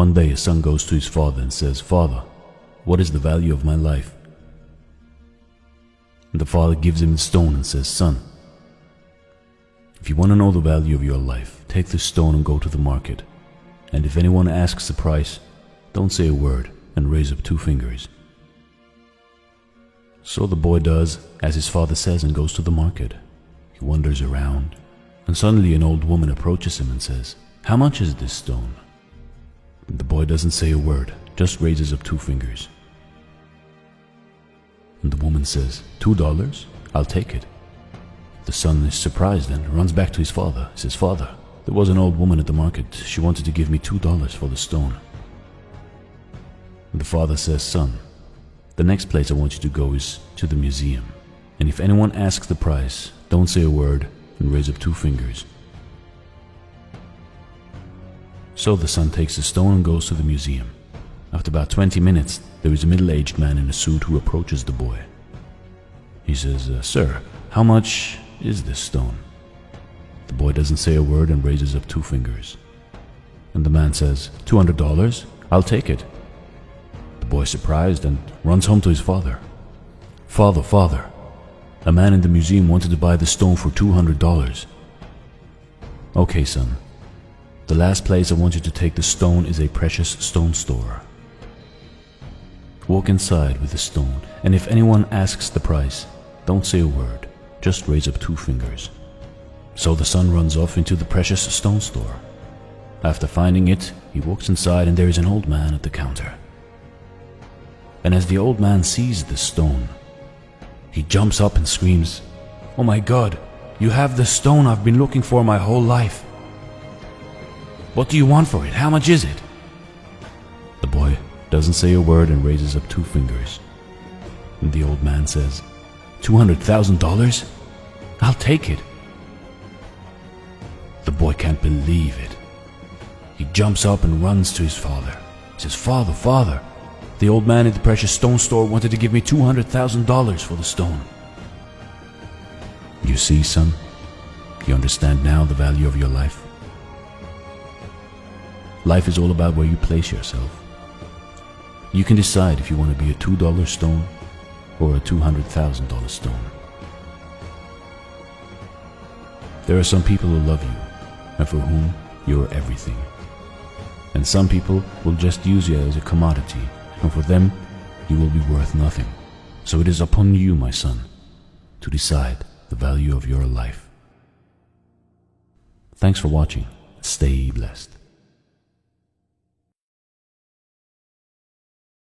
One day a son goes to his father and says, "Father, what is the value of my life?" And the father gives him the stone and says, "Son, if you want to know the value of your life, take this stone and go to the market. And if anyone asks the price, don't say a word and raise up 2 fingers." So the boy does as his father says and goes to the market. He wanders around, and suddenly an old woman approaches him and says, "How much is this stone?" And the boy doesn't say a word, just raises up 2 fingers. And the woman says, $2? I'll take it. The son is surprised and runs back to his father. He says, "Father, there was an old woman at the market. She wanted to give me $2 for the stone." And the father says, "Son, the next place I want you to go is to the museum. And if anyone asks the price, don't say a word and raise up 2 fingers." So the son takes the stone and goes to the museum. After about 20 minutes, there is a middle-aged man in a suit who approaches the boy. He says, "Sir, how much is this stone?" The boy doesn't say a word and raises up 2 fingers. And the man says, $200? I'll take it. The boy is surprised and runs home to his father. Father, a man in the museum wanted to buy the stone for $200. Okay, son. The last place I want you to take the stone is a precious stone store. Walk inside with the stone, and if anyone asks the price, don't say a word, just raise up 2 fingers. So the son runs off into the precious stone store. After finding it, he walks inside and there is an old man at the counter. And as the old man sees the stone, he jumps up and screams, "Oh my God, you have the stone I've been looking for my whole life. What do you want for it? How much is it?" The boy doesn't say a word and raises up 2 fingers. And the old man says, $200,000? I'll take it. The boy can't believe it. He jumps up and runs to his father. He says, Father, the old man at the precious stone store wanted to give me $200,000 for the stone." You see, son, you understand now the value of your life. Life is all about where you place yourself. You can decide if you want to be a $2 stone or a $200,000 stone. There are some people who love you and for whom you are everything. And some people will just use you as a commodity, and for them you will be worth nothing. So it is upon you, my son, to decide the value of your life. Thanks for watching. Stay blessed.